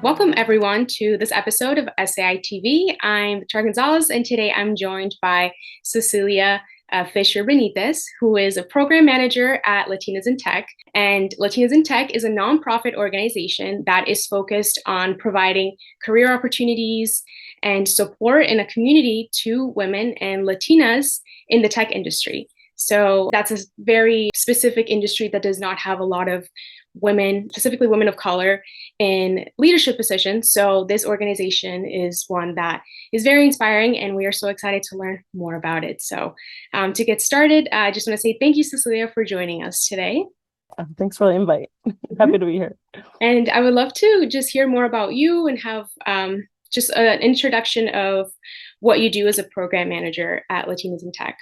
Welcome everyone to this episode of SAI TV. I'm Gonzalez, and today I'm joined by Cecilia Fischer-Benitez, who is a program manager at Latinas in Tech. And Latinas in Tech is a nonprofit organization that is focused on providing career opportunities and support in a community to women and Latinas in the tech industry. So that's a very specific industry that does not have a lot of women, specifically women of color, in leadership positions. So this organization is one that is very inspiring, and we are so excited to learn more about it. So to get started, I just want to say thank you, Cecilia, for joining us today. Thanks for the invite. Happy to be here. And I would love to just hear more about you and have just an introduction of what you do as a program manager at Latinas in Tech.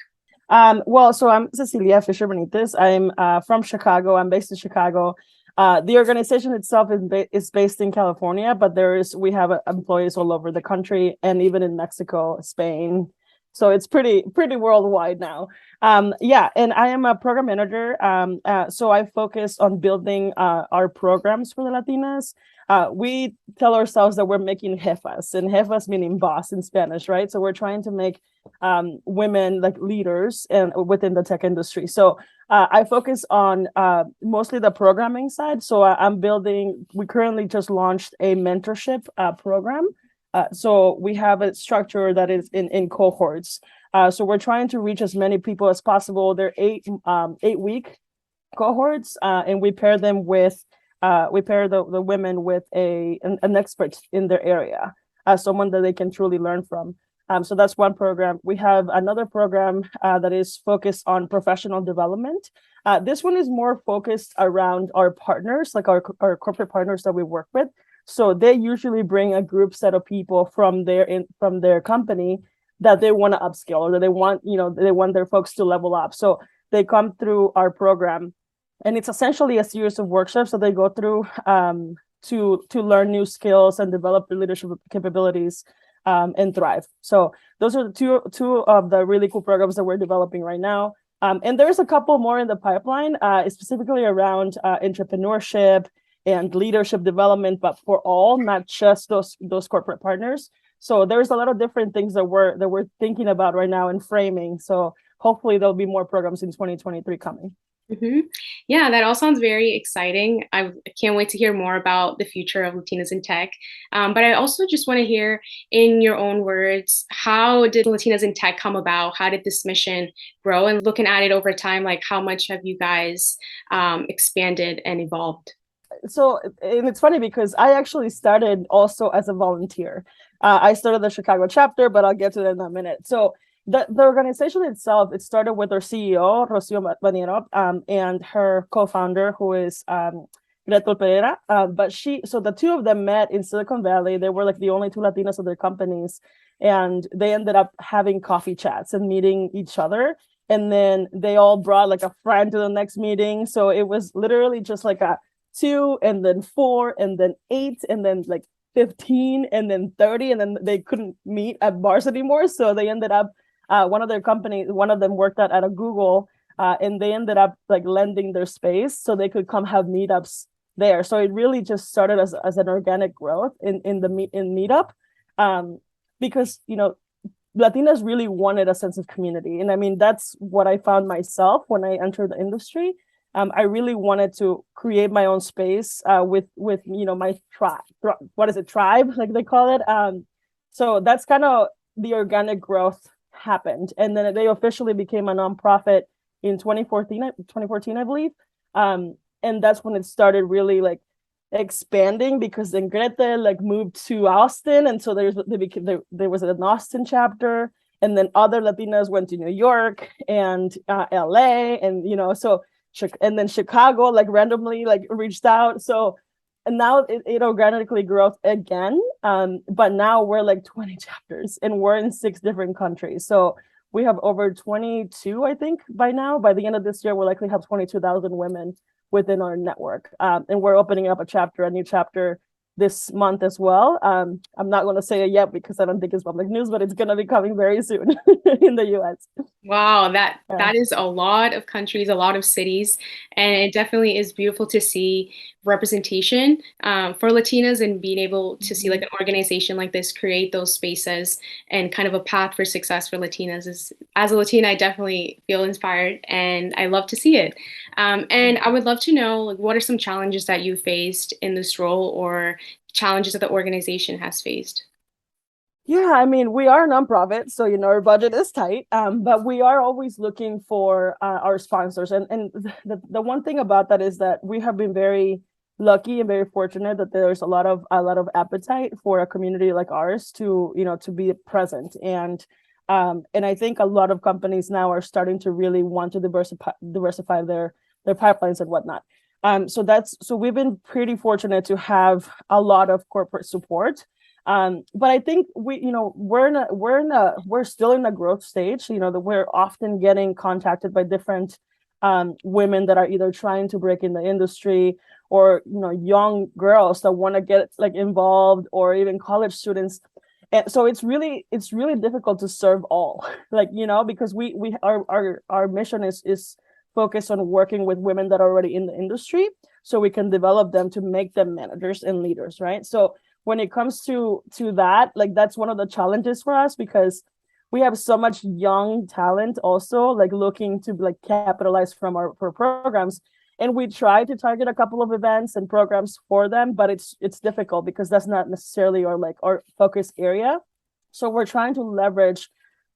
So I'm Cecilia Fischer-Benitez. I'm from Chicago. I'm based in Chicago. The organization itself is based in California, but we have employees all over the country and even in Mexico, Spain. So it's pretty worldwide now. And I am a program manager. So I focus on building our programs for the Latinas. We tell ourselves that we're making Jefas, and Jefas meaning boss in Spanish, right? So we're trying to make women like leaders and within the tech industry. So I focus on mostly the programming side. So we currently just launched a mentorship program. So we have a structure that is in cohorts. So we're trying to reach as many people as possible. They're 8-week cohorts, and we pair the women with an expert in their area, someone that they can truly learn from. So that's one program. We have another program that is focused on professional development. This one is more focused around our partners, like our corporate partners that we work with. So they usually bring a group set of people from their company that they want to upskill, or that they want their folks to level up. So they come through our program, and it's essentially a series of workshops that they go through to learn new skills and develop their leadership capabilities and thrive. So those are the two of the really cool programs that we're developing right now. And there's a couple more in the pipeline, specifically around entrepreneurship and leadership development, but for all, not just those corporate partners. So there's a lot of different things that we're thinking about right now and framing. So hopefully there'll be more programs in 2023 coming. Mm-hmm. Yeah, that all sounds very exciting. I can't wait to hear more about the future of Latinas in Tech. But I also just want to hear, in your own words, how did Latinas in Tech come about? How did this mission grow? And looking at it over time, like how much have you guys expanded and evolved? So, and it's funny because I actually started also as a volunteer. I started the Chicago chapter, but I'll get to that in a minute. So the organization itself, it started with our CEO, Rocio Baniero, and her co-founder, who is Gretel Pereira. So the two of them met in Silicon Valley. They were like the only two Latinas of their companies. And they ended up having coffee chats and meeting each other. And then they all brought like a friend to the next meeting. So it was literally just like a 2, and then 4, and then 8, and then like 15, and then 30, and then they couldn't meet at bars anymore. So they ended up, one of them worked at a Google, and they ended up like lending their space so they could come have meetups there. So it really just started as an organic growth in meetup, because Latinas really wanted a sense of community, and I mean that's what I found myself when I entered the industry. I really wanted to create my own space with my tribe. What is it, tribe, like they call it? So that's kind of the organic growth happened, and then they officially became a nonprofit in 2014, I believe. And that's when it started really like expanding, because then Gretel like moved to Austin, and so there was an Austin chapter, and then other Latinas went to New York and LA, and and then Chicago like randomly like reached out. So and now it organically grows again. But now we're like 20 chapters, and we're in 6 different countries. So we have over 22, I think, by now. By the end of this year, we'll likely have 22,000 women within our network. And we're opening up a new chapter this month as well. I'm not going to say it yet because I don't think it's public news, but it's going to be coming very soon in the US. Wow, that is a lot of countries, a lot of cities, and it definitely is beautiful to see representation for Latinas, and being able to see like an organization like this create those spaces and kind of a path for success for Latinas is, as a Latina, I definitely feel inspired and I love to see it. And I would love to know, like, what are some challenges that you faced in this role or challenges that the organization has faced? Yeah, I mean, we are a nonprofit, so our budget is tight. But we are always looking for our sponsors, and the one thing about that is that we have been very lucky and very fortunate that there's a lot of appetite for a community like ours to be present, and I think a lot of companies now are starting to really want to diversify their pipelines and whatnot. So we've been pretty fortunate to have a lot of corporate support. But I think we're still in a growth stage, that we're often getting contacted by different women that are either trying to break in the industry, or young girls that want to get like involved, or even college students. And so it's really difficult to serve all, because our mission is focused on working with women that are already in the industry, so we can develop them to make them managers and leaders, right? So when it comes to that, like, that's one of the challenges for us, because we have so much young talent also, like, looking to like capitalize from our programs, and we try to target a couple of events and programs for them, but it's difficult because that's not necessarily our focus area. So we're trying to leverage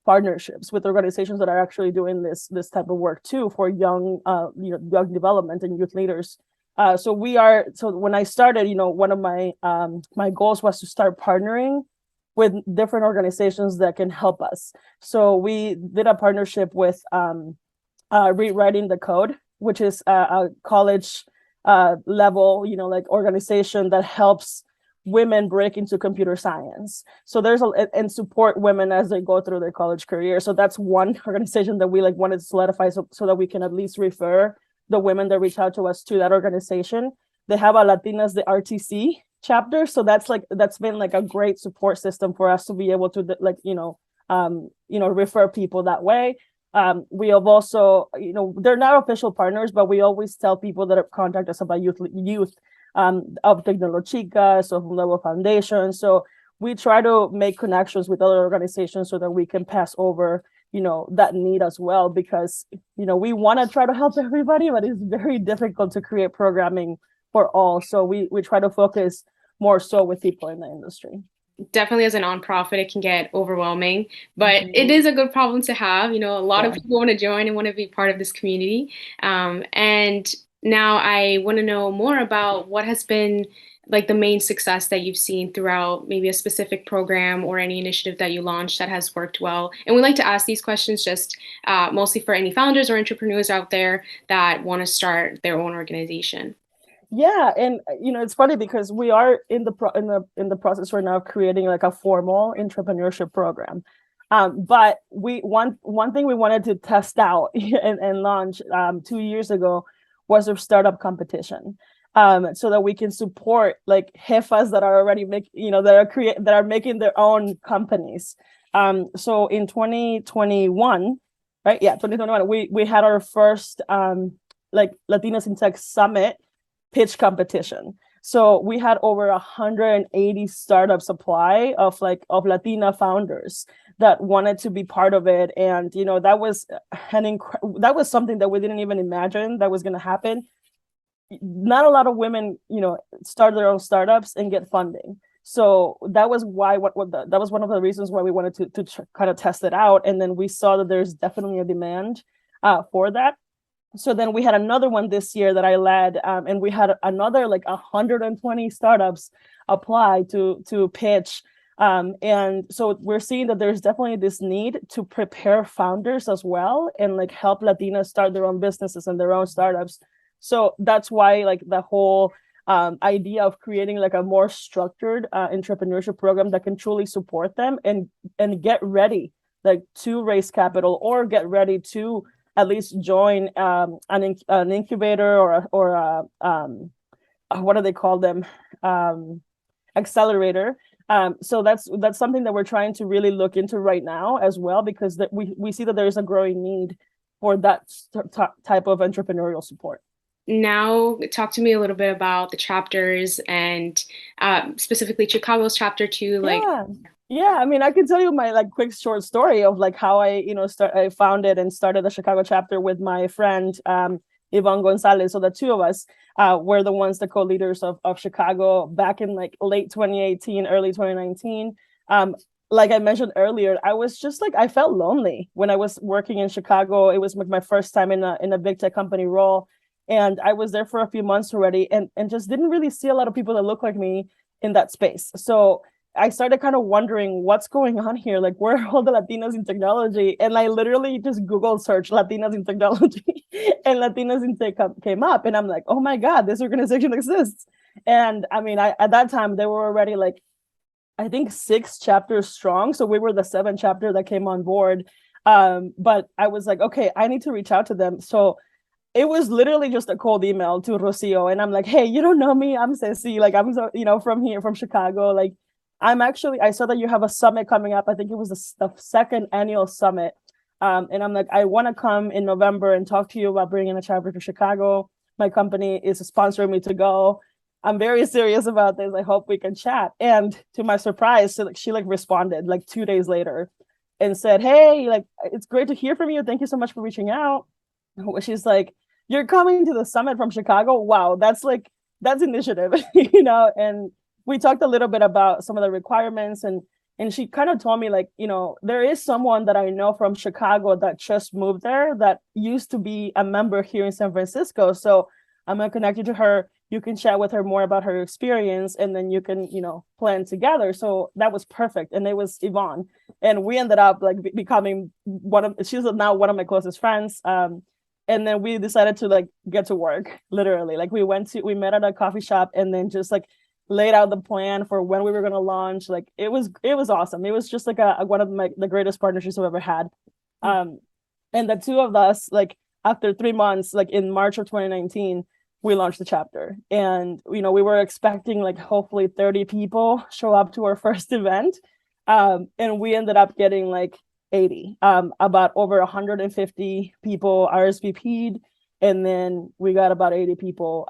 partnerships with organizations that are actually doing this type of work too, for young development and youth leaders. So when I started, one of my goals was to start partnering with different organizations that can help us. So we did a partnership with Rewriting the Code, which is a college level, organization that helps women break into computer science. So and support women as they go through their college career. So that's one organization that we wanted to solidify, so that we can at least refer the women that reach out to us to that organization. They have a Latinas, the RTC chapter. So that's been like a great support system for us to be able to refer people that way. We have also, they're not official partners, but we always tell people that have contacted us about youth of Tecnolochicas, of Level Foundation. So we try to make connections with other organizations so that we can pass over that need as well, because we want to try to help everybody, but it's very difficult to create programming for all. So we try to focus more so with people in the industry. Definitely, as a nonprofit, it can get overwhelming, but it is a good problem to have. A lot of people want to join and want to be part of this community. And now I want to know more about what has been like the main success that you've seen throughout maybe a specific program or any initiative that you launched that has worked well. And we like to ask these questions just mostly for any founders or entrepreneurs out there that want to start their own organization. Yeah, and it's funny because we are in the process right now of creating like a formal entrepreneurship program. But one thing we wanted to test out and launch 2 years ago was a startup competition. So that we can support like Jefas that are already that are making their own companies. So in 2021, right? Yeah, 2021, we had our first Latinas in Tech Summit pitch competition. So we had over 180 startups apply of Latina founders that wanted to be part of it, and that was something that we didn't even imagine that was going to happen. Not a lot of women, start their own startups and get funding. So that was why that was one of the reasons why we wanted to kind of test it out, and then we saw that there's definitely a demand for that. So then we had another one this year that I led, and we had another 120 startups apply to pitch. And so we're seeing that there's definitely this need to prepare founders as well, and help Latinas start their own businesses and their own startups. So that's why the whole idea of creating a more structured entrepreneurship program that can truly support them and get ready to raise capital, or get ready to at least join an incubator or what do they call them, accelerator. So that's something that we're trying to really look into right now as well, because we see that there is a growing need for that type of entrepreneurial support. now talk to me a little bit about the chapters and specifically Chicago's chapter too. Like, Yeah. Yeah, I mean, I can tell you my like quick short story of like how I, I founded and started the Chicago chapter with my friend Yvonne Gonzalez. So the two of us were the ones, the co-leaders of Chicago back in like late 2018, early 2019. Like I mentioned earlier, I was just like I felt lonely when I was working in Chicago. It was like my first time in a big tech company role. And I was there for a few months already and just didn't really see a lot of people that look like me in that space. So I started kind of wondering what's going on here. Like, where are all the Latinas in technology? And I literally just Google search Latinas in technology, and Latinas in tech came up. And I'm like, oh my God, this organization exists. And I mean, at that time, they were already like, I think 6 chapters strong. So we were the 7th chapter that came on board. But I was like, okay, I need to reach out to them. So it was literally just a cold email to Rocio. And I'm like, hey, you don't know me. I'm Ceci. Like, I'm, from here, from Chicago. Like, I saw that you have a summit coming up. I think it was the 2nd annual summit. And I'm like, I want to come in November and talk to you about bringing a chapter to Chicago. My company is sponsoring me to go. I'm very serious about this. I hope we can chat. And to my surprise, so she responded like 2 days later and said, hey, like, it's great to hear from you. Thank you so much for reaching out. She's like, you're coming to the summit from Chicago. Wow, that's initiative, and we talked a little bit about some of the requirements and she kind of told me like, there is someone that I know from Chicago that just moved there that used to be a member here in San Francisco. So I'm gonna connect you to her. You can chat with her more about her experience and then you can, plan together. So that was perfect. And it was Yvonne. And we ended up like becoming she's now one of my closest friends. And then we decided to like get to work, literally. Like we met at a coffee shop and then just like laid out the plan for when we were going to launch. Like it was awesome. It was just like one of the greatest partnerships I've ever had. And the two of us, like after 3 months, like in March of 2019, we launched the chapter. And, we were expecting like hopefully 30 people show up to our first event. And we ended up getting like 80, about over 150 people RSVP'd, and then we got about 80 people.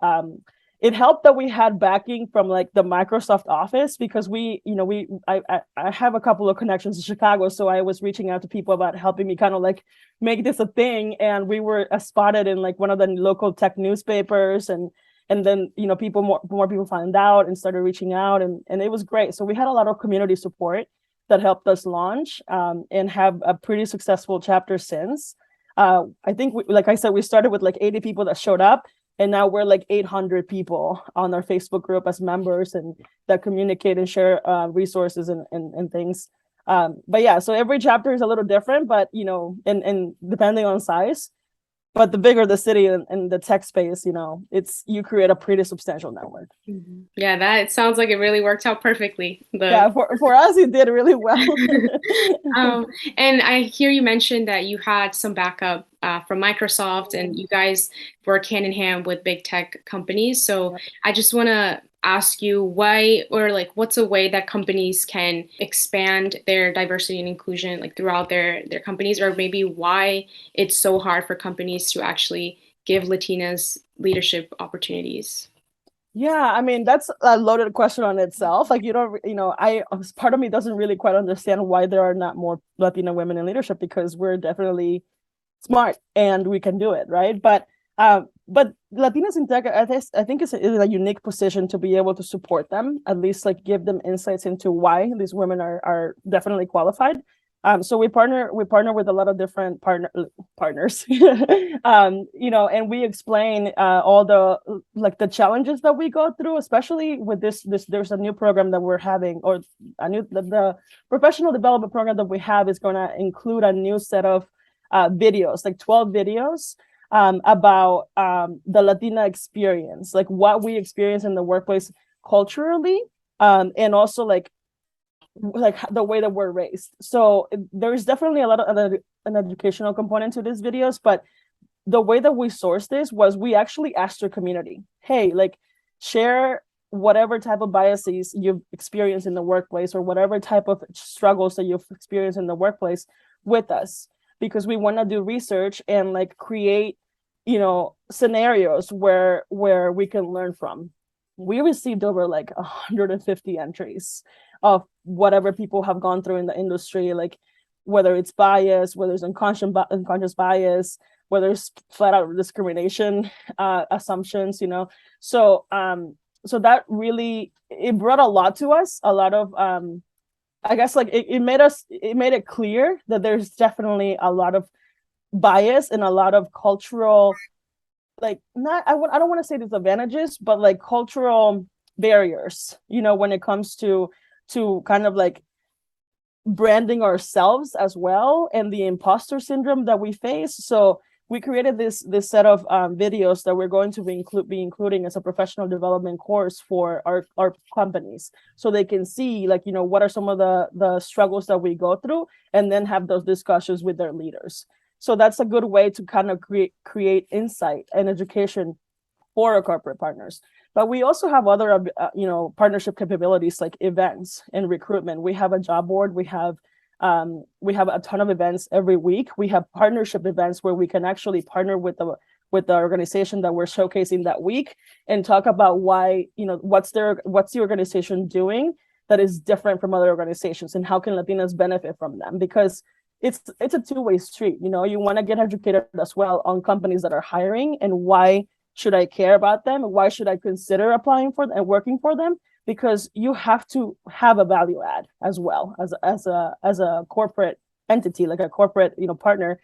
It helped that we had backing from like the Microsoft office because I have a couple of connections in Chicago, so I was reaching out to people about helping me kind of like make this a thing, and we were spotted in like one of the local tech newspapers, and then more people found out and started reaching out, and it was great. So we had a lot of community support that helped us launch and have a pretty successful chapter since. I think, like I said, we started with like 80 people that showed up, and now we're like 800 people on our Facebook group as members and that communicate and share resources and things. But yeah, so every chapter is a little different, but, and depending on size. But the bigger the city and the tech space, you create a pretty substantial network. Mm-hmm. Yeah, that sounds like it really worked out perfectly. Yeah, for us, it did really well. And I hear you mentioned that you had some backup from Microsoft and you guys work hand in hand with big tech companies. So I just want to ask you why, or like, what's a way that companies can expand their diversity and inclusion like throughout their companies, or maybe why it's so hard for companies to actually give Latinas leadership opportunities? Yeah, I mean, that's a loaded question on itself. Like, part of me doesn't really quite understand why there are not more Latina women in leadership, because we're definitely smart and we can do it, right? But Latinas in tech, I think is a unique position to be able to support them, at least like give them insights into why these women are definitely qualified. So we partner with a lot of different partners, and we explain all the challenges that we go through, especially with this. There's a new program that we're having, or the professional development program that we have is going to include a new set of videos, like 12 videos about the Latina experience, like what we experience in the workplace culturally, and also like the way that we're raised. So there's definitely a lot of an educational component to these videos, but the way that we sourced this was we actually asked our community, hey, like share whatever type of biases you've experienced in the workplace or whatever type of struggles that you've experienced in the workplace with us, because we want to do research and like create scenarios where we can learn from. We received over like 150 entries of whatever people have gone through in the industry, like whether it's bias, whether it's unconscious bias, whether it's flat out discrimination assumptions, so so that really, it brought a lot to us, a lot of I guess like it made it clear that there's definitely a lot of bias and a lot of cultural, like, I don't want to say disadvantages, but like cultural barriers, when it comes to kind of like branding ourselves as well, and the imposter syndrome that we face. So we created this set of videos that we're going to be including as a professional development course for our companies, so they can see, like, what are some of the struggles that we go through, and then have those discussions with their leaders. So that's a good way to kind of create insight and education for our corporate partners. But we also have other, partnership capabilities like events and recruitment. We have a job board. We have a ton of events every week. We have partnership events where we can actually partner with the organization that we're showcasing that week, and talk about why, what's the organization doing that is different from other organizations, and how can Latinas benefit from them, because it's a two-way street. You want to get educated as well on companies that are hiring, and why should I care about them? Why should I consider applying for them and working for them? Because you have to have a value add as well as a corporate entity, like a corporate partner.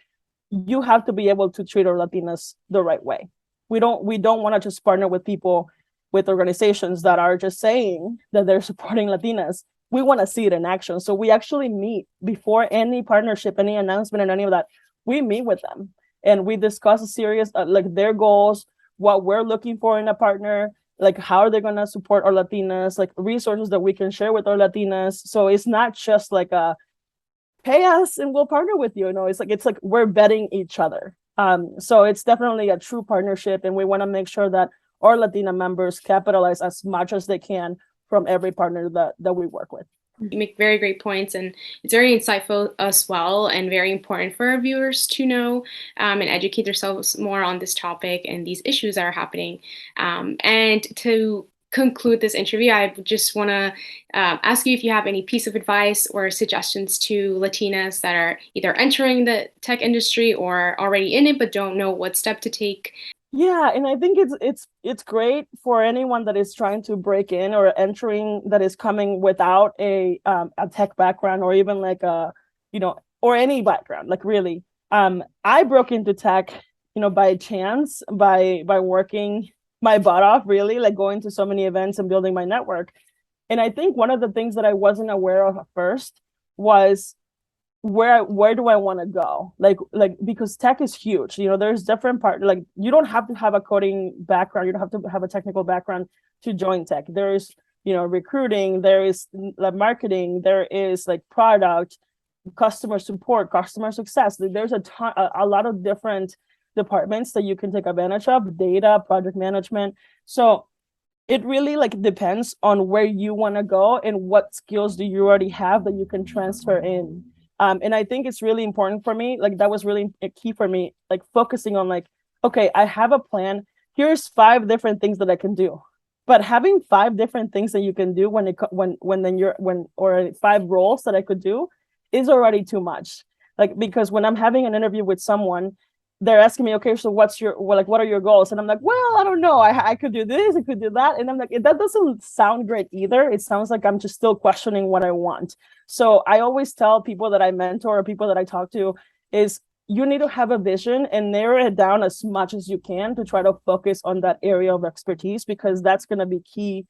You have to be able to treat our Latinas the right way. We don't want to just partner with organizations that are just saying that they're supporting Latinas. We want to see it in action. So we actually meet before any partnership, any announcement, and any of that. We meet with them and we discuss a serious, like, their goals, what we're looking for in a partner, like how are they going to support our Latinas, like resources that we can share with our Latinas. So it's not just like a pay us and we'll partner with you. It's like we're betting each other. So it's definitely a true partnership, and we want to make sure that our Latina members capitalize as much as they can from every partner that we work with. You make very great points, and it's very insightful as well, and very important for our viewers to know and educate themselves more on this topic and these issues that are happening. And to conclude this interview, I just want to ask you if you have any piece of advice or suggestions to Latinas that are either entering the tech industry or already in it but don't know what step to take. Yeah, and I think it's great for anyone that is trying to break in or entering, that is coming without a tech background, or even like or any background. Like, really, I broke into tech, by chance, by working my butt off, really, like going to so many events and building my network. And I think one of the things that I wasn't aware of at first was, where do I want to go? Like because tech is huge. There's different part. Like, you don't have to have a coding background. You don't have to have a technical background to join tech. There is, recruiting. There is marketing. There is like product, customer support, customer success. There's a lot of different departments that you can take advantage of. Data, project management. So it really like depends on where you want to go and what skills do you already have that you can transfer in. And I think it's really important for me, like that was really key for me, like focusing on like, okay, I have a plan. Here's 5 different things that I can do. But having 5 different things that you can do or 5 roles that I could do is already too much. Like, because when I'm having an interview with someone, they're asking me, okay, so what are your goals? And I'm like, well, I don't know. I could do this, I could do that. And I'm like, that doesn't sound great either. It sounds like I'm just still questioning what I want. So I always tell people that I mentor or people that I talk to is, you need to have a vision and narrow it down as much as you can to try to focus on that area of expertise, because that's going to be key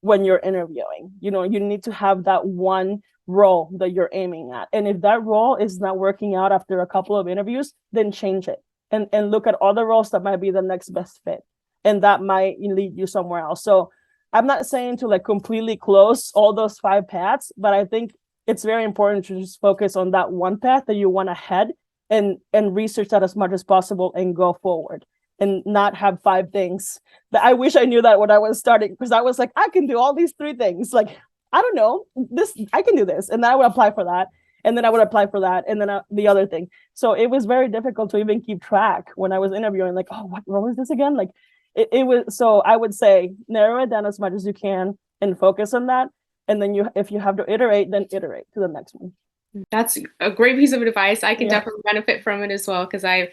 when you're interviewing. You need to have that one role that you're aiming at. And if that role is not working out after a couple of interviews, then change it and look at other roles that might be the next best fit. And that might lead you somewhere else. So I'm not saying to like completely close all those 5 paths, but I think it's very important to just focus on that one path that you want to head and research that as much as possible and go forward, and not have 5 things that I wish I knew that when I was starting, because I was like, I can do all these 3 things. Like, I don't know this, I can do this. And then I would apply for that. and then I would apply for that, and then the other thing. So it was very difficult to even keep track when I was interviewing, like, oh, what was this again? Like it was, so I would say narrow it down as much as you can and focus on that. And then if you have to iterate, then iterate to the next one. That's a great piece of advice. I can Yeah. definitely benefit from it as well because I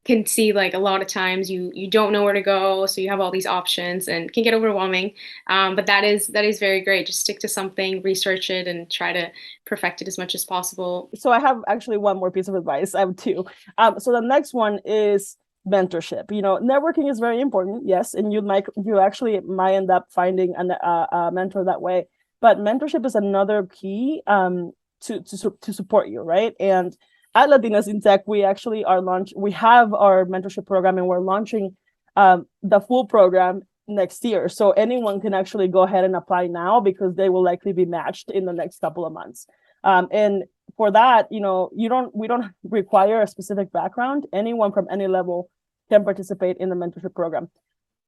can see like a lot of times you don't know where to go, so you have all these options and it can get overwhelming. But that is very great. Just stick to something, research it, and try to perfect it as much as possible. So I have actually one more piece of advice. I have two. So the next one is mentorship. You know, networking is very important, yes, and you actually might end up finding a mentor that way. But mentorship is another key to support you, right? And at Latinas in Tech, we actually we have our mentorship program, and we're launching the full program next year. So anyone can actually go ahead and apply now because they will likely be matched in the next couple of months. And for that, you know, we don't require a specific background. Anyone from any level can participate in the mentorship program.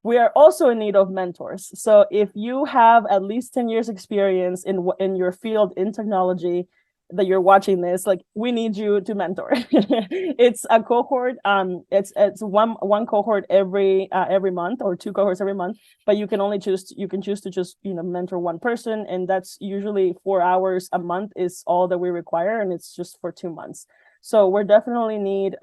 We are also in need of mentors. So if you have at least 10 years experience in your field in technology that you're watching this, like, we need you to mentor. It's a cohort. It's one cohort every month, or two cohorts every month, but you can choose to just, you know, mentor one person, and that's usually 4 hours a month is all that we require, and it's just for 2 months. So we're definitely need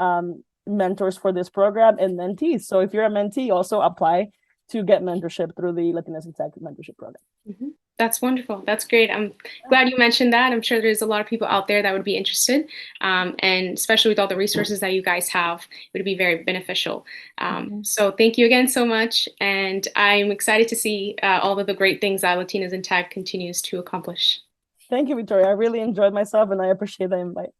mentors for this program and mentees. So if you're a mentee, also apply to get mentorship through the Latinas in Tech mentorship program. Mm-hmm. That's wonderful. That's great. I'm glad you mentioned that. I'm sure there's a lot of people out there that would be interested. And especially with all the resources that you guys have, it would be very beneficial. So thank you again so much. And I'm excited to see all of the great things that Latinas in Tech continues to accomplish. Thank you, Victoria. I really enjoyed myself, and I appreciate the invite.